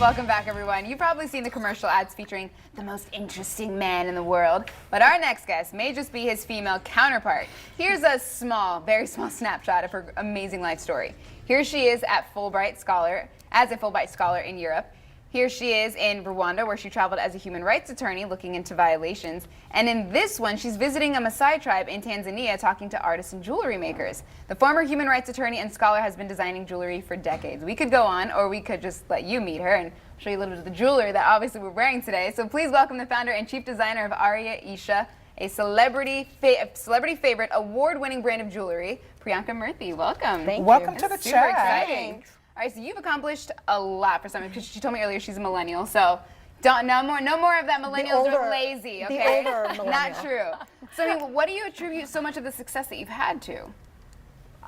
Welcome back, everyone. You've probably seen the commercial ads featuring the most interesting man in the world, but our next guest may just be his female counterpart. Here's a small, very small snapshot of her amazing life story. Here she is as a Fulbright scholar in Europe. Here she is in Rwanda, where she traveled as a human rights attorney looking into violations. And in this one, she's visiting a Maasai tribe in Tanzania talking to artists and jewelry makers. The former human rights attorney and scholar has been designing jewelry for decades. We could go on, or we could just let you meet her and show you a little bit of the jewelry that obviously we're wearing today. So please welcome the founder and chief designer of Aria Isha, a celebrity favorite, award-winning brand of jewelry, Priyanka Murthy. Welcome. Thank you. Welcome to the Super chat. exciting. Thanks. All right, so you've accomplished a lot for someone, because she told me earlier she's a millennial, so no more of that millennials are lazy, okay? The older millennial. Not true. So I mean, what do you attribute so much of the success that you've had to?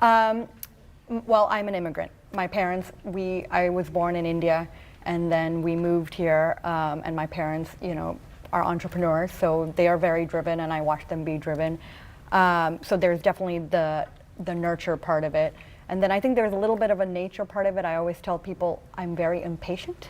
Well, I'm an immigrant. My parents, I was born in India, and then we moved here, and my parents, are entrepreneurs, so they are very driven, and I watch them be driven. So there's definitely the nurture part of it. And then I think there's a little bit of a nature part of it. I always tell people I'm very impatient.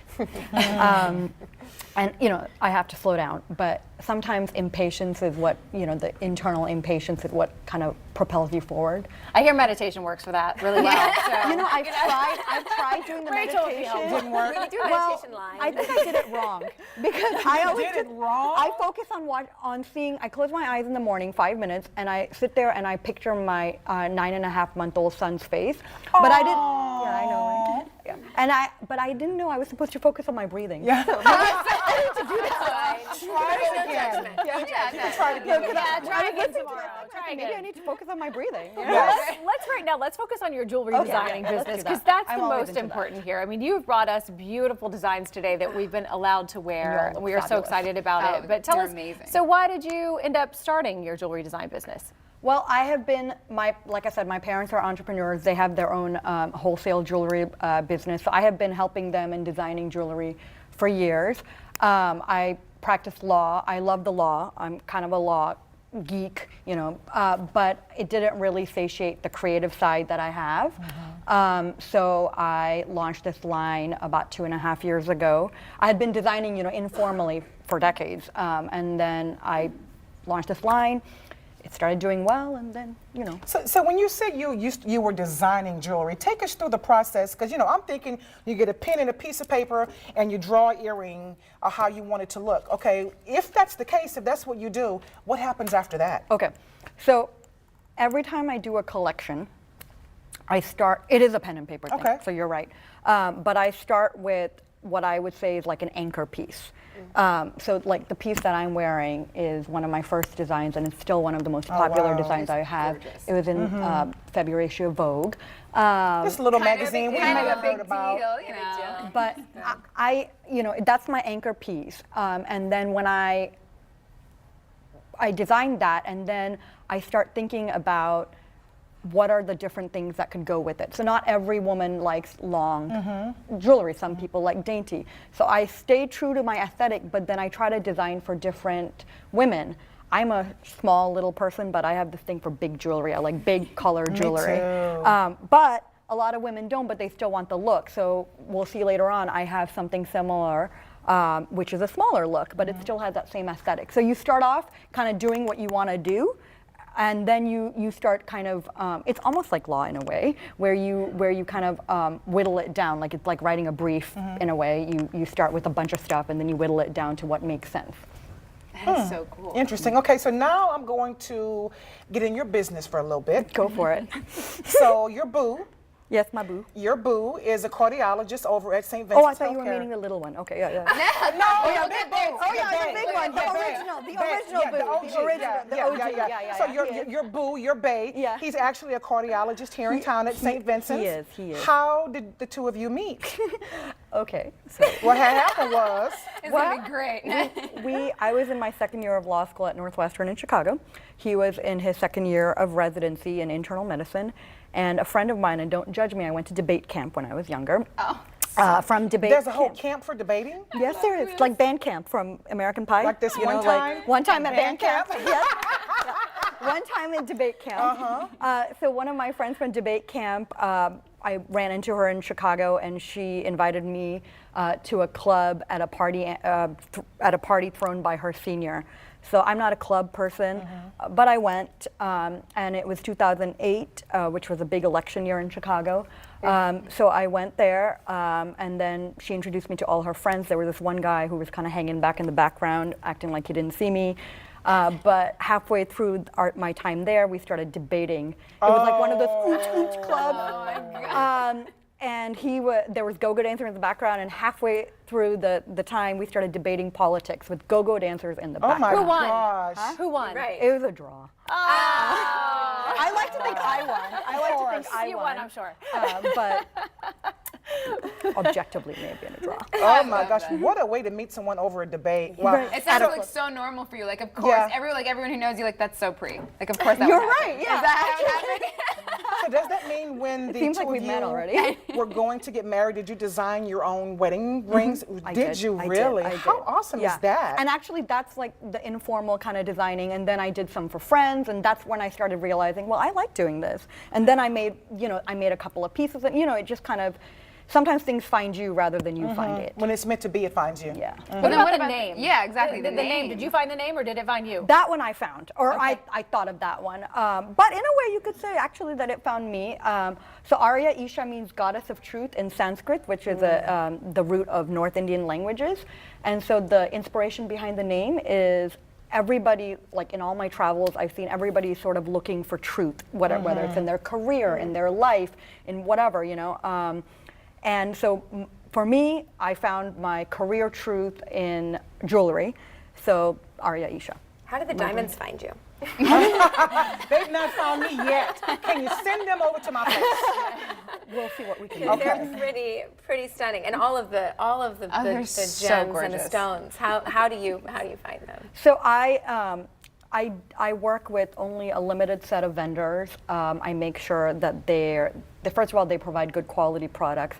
And I have to slow down, but sometimes impatience is what, the internal impatience is what kind of propels you forward. I hear meditation works for that really well. So. I've tried doing the meditation. Didn't work. We do a meditation line. I think I did it wrong because I always did it wrong? I focus on seeing. I close my eyes in the morning, 5 minutes, and I sit there and I picture my 9.5-month-old son's face. But I didn't. Yeah, I know. Right? Yeah. But I didn't know I was supposed to focus on my breathing. Yeah. So I need to do that. Try it again. Try it again. Try again tomorrow. Maybe I need to focus on my breathing. Yes. Let's focus on your jewelry Okay. designing Yeah, let's business, do that. because that's I'm the always most into that. important here. I mean, you've brought us beautiful designs today that we've been allowed to wear. You're We are so fabulous. excited about Oh, it. But tell you're us, amazing. so why did you end up starting your jewelry design business? Well, I have been, like I said, my parents are entrepreneurs. They have their own wholesale jewelry business. So I have been helping them in designing jewelry for years. I practice law. I love the law. I'm kind of a law geek, but it didn't really satiate the creative side that I have. So I launched this line about 2.5 years ago. I had been designing, informally for decades. And then I launched this line. It started doing well, and then, So when you said you were designing jewelry, take us through the process, because I'm thinking you get a pen and a piece of paper and you draw an earring or how you want it to look. Okay, if that's the case, if that's what you do, what happens after that? Okay, so every time I do a collection, it is a pen and paper thing, Okay. so you're right. But I start with what I would say is like an anchor piece. So like the piece that I'm wearing is one of my first designs, and it's still one of the most popular wow. designs I have. gorgeous. It was in February issue of Vogue. This little magazine we kind may of have a big heard about. deal, But I that's my anchor piece. And then when I designed that, and then I start thinking about what are the different things that could go with it. So not every woman likes long jewelry. Some people like dainty. So I stay true to my aesthetic, but then I try to design for different women. I'm a small little person, but I have this thing for big jewelry. I like big color jewelry. But a lot of women don't, but they still want the look. So we'll see later on, I have something similar, which is a smaller look, but it still has that same aesthetic. So you start off kind of doing what you want to do, and then you start kind of, it's almost like law in a way, where you kind of whittle it down, like it's like writing a brief in a way. You start with a bunch of stuff, and then you whittle it down to what makes sense. That is so cool. Interesting. Okay, so now I'm going to get in your business for a little bit. Go for it. So your boo Yes, my boo. Your boo is a cardiologist over at St. Vincent's Oh, I thought you were Healthcare. meeting the little one. Okay, yeah, yeah. No, Oh, yeah, the big big boo. Oh, yeah, the the big one. The original boo. The original. The OG. Yeah. So your boo, your bae, Yeah. he's actually a cardiologist here in town at St. Vincent's. He is. How did the two of you meet? Okay. So What had happened was, It's gonna be great. I was in my second year of law school at Northwestern in Chicago. He was in his second year of residency in internal medicine. And a friend of mine, and don't judge me, I went to debate camp when I was younger. Oh. From debate there's a whole camp for debating? Yes, there is. Like band camp from American Pie. Like this you one know, time? Like one time at Band band camp. camp? Yes. Yeah. One time at debate camp. So one of my friends from debate camp, I ran into her in Chicago, and she invited me to a club at a party thrown by her senior. So I'm not a club person, but I went, and it was 2008, which was a big election year in Chicago. So I went there, and then she introduced me to all her friends. There was this one guy who was kind of hanging back in the background, acting like he didn't see me. But halfway through my time there, we started debating. It was like one of those oot clubs. Oh my God. And there was go-go dancers in the background, and halfway through the time, we started debating politics with go-go dancers in the Oh my background. Who won? gosh. Huh? Who won? Right. It was a draw. Oh. I like to think I won. I like to think I You won, I'm sure. But objectively, may have been a draw. Oh my gosh, what a way to meet someone over a debate. Wow. Right. It sounds like so normal for you. Like, of course, Yeah. everyone who knows you, like, that's so Pri. Like, of course that You're would happen. right, yeah. Is that how it happened? So does that mean when the seems two like of we've met you already. were going to get married, did you design your own wedding rings? Did you I really? did. How awesome is that? And actually, that's like the informal kind of designing. And then I did some for friends, and that's when I started realizing, well, I like doing this. And then I made a couple of pieces, and it just kind of, sometimes things find you rather than you find it. When it's meant to be, it finds you. Yeah. What about the name? Yeah, exactly. The name. Did you find the name, or did it find you? That one I found, or Okay. I thought of that one. But in a way, you could say actually that it found me. So Arya Isha means goddess of truth in Sanskrit, which is the root of North Indian languages. And so the inspiration behind the name is everybody, like in all my travels, I've seen everybody sort of looking for truth, whether it's in their career, in their life, in whatever, And so for me, I found my career truth in jewelry. So Arya Isha. How did the diamonds find you? They've not found me yet. Can you send them over to my place? We'll see what we can do. They're pretty stunning, and all of the they're the so gems and the gorgeous. stones. How do you find them? So I work with only a limited set of vendors. I make sure that first of all, they provide good quality products,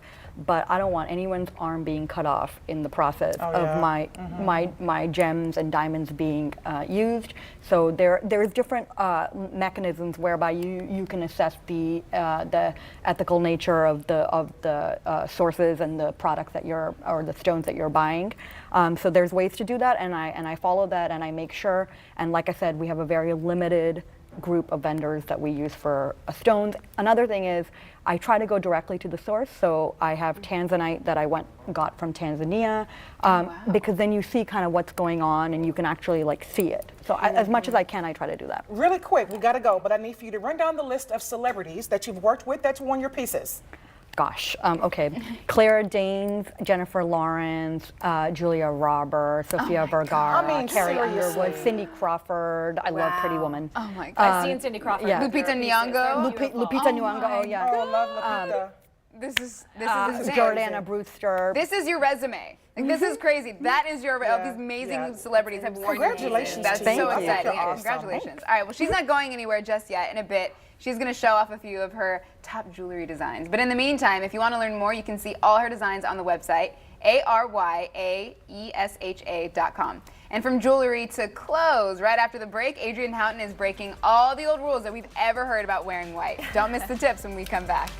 but I don't want anyone's arm being cut off in the process of my gems and diamonds being used. So there's different mechanisms whereby you can assess the ethical nature of the sources and the products or the stones that you're buying. So there's ways to do that, and I follow that, and I make sure. And like I said, we have a very limited group of vendors that we use for stones. Another thing is I try to go directly to the source. So I have tanzanite that I got from Tanzania, because then you see kind of what's going on and you can actually like see it. So as much as I can, I try to do that. Really quick, we gotta go, but I need for you to run down the list of celebrities that you've worked with that's worn your pieces. Gosh, okay. Clara Danes, Jennifer Lawrence, Julia Roberts, Sofia Vergara, I mean, Carrie seriously. Underwood, Cindy Crawford. I love Pretty Woman. Oh my God. I've seen Cindy Crawford. yeah. Lupita Her pieces. Nyong'o. They're Lupita beautiful. Nyong'o, oh yeah. Oh, I love Lupita. This is insane. Jordana Brewster. This is your resume. Like, this is crazy. That is your Yeah, these amazing yeah. celebrities have worn your pieces. Congratulations That's to so you. I think exciting. you're Yeah, awesome. congratulations. All right, well, she's not going anywhere just yet. In a bit, she's going to show off a few of her top jewelry designs. But in the meantime, if you want to learn more, you can see all her designs on the website, aryaesha.com. And from jewelry to clothes, right after the break, Adrienne Houghton is breaking all the old rules that we've ever heard about wearing white. Don't miss the tips when we come back.